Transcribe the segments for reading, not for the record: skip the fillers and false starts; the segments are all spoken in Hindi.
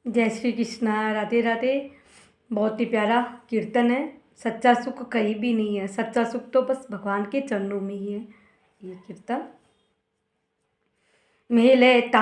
जय श्री कृष्णा। राधे राधे। बहुत ही प्यारा कीर्तन है। सच्चा सुख कहीं भी नहीं है, सच्चा सुख तो बस भगवान के चरणों में ही है। ये कीर्तन मिलता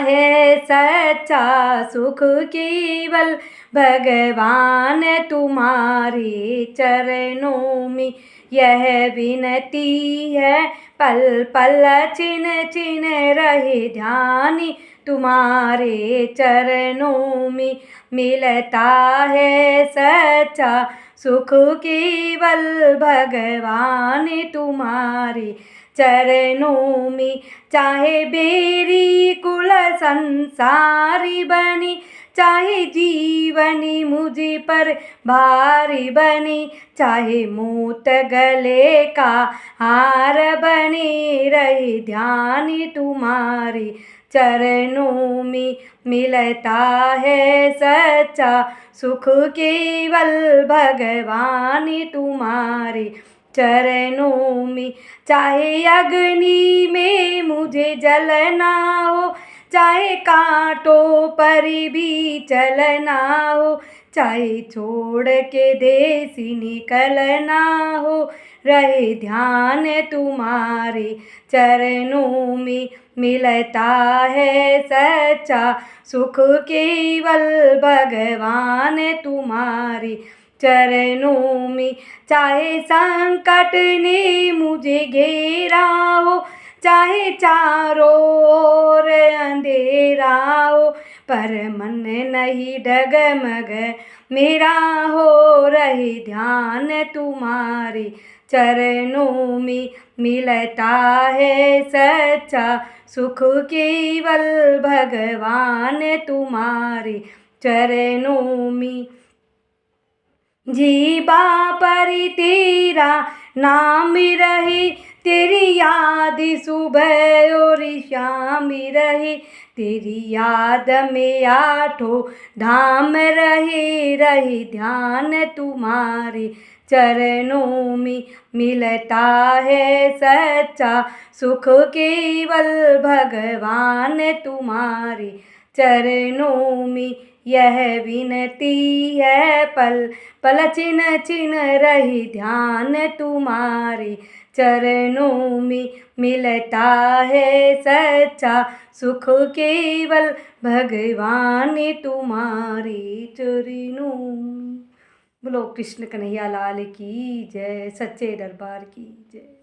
है सच्चा सुख केवल भगवान तुम्हारे चरणों में। यह विनती है पल पल चिन चिन रहे ध्यान तुम्हारे चरणों में। मिलता है सच्चा सुख केवल भगवान तुम्हारे चरणों में। चाहे बेरी कुल संसारी बनी, चाहे जीवनी मुझ पर भारी बनी, चाहे मूत गले का हार बने रहे ध्यान तुम्हारे चरणों में। मिलता है सच्चा सुख केवल भगवान तुम्हारे चरणों में। चाहे अग्नि में मुझे जलना हो, चाहे कांटों पर भी चलना हो, चाहे छोड़ के देश निकलना हो, रहे ध्यान तुम्हारे चरणों में। मिलता है सच्चा सुख केवल भगवान तुम्हारे चरणों में। चाहे संकट ने मुझे घेरा हो, चाहे चारों ओर अंधेरा हो, पर मन नहीं डगमग मेरा हो, रहे ध्यान तुम्हारे चरणों में। मिलता है सच्चा सुख केवल भगवान तुम्हारे चरणों में। जीवा पर तेरा नाम रहे, तेरी याद सुबह और शाम रहे, तेरी याद में आठों धाम रहे, रहे ध्यान तुम्हारे चरणों में। मिलता है सच्चा सुख केवल भगवान तुम्हारे चरणों में। यह विनती है पल पल चिन चिन रही ध्यान तुम्हारे चरणों में। मिलता है सच्चा सुख केवल भगवान तुम्हारे चरणों में। बोलो कृष्ण कन्हैया लाल की जय, सच्चे दरबार की जय।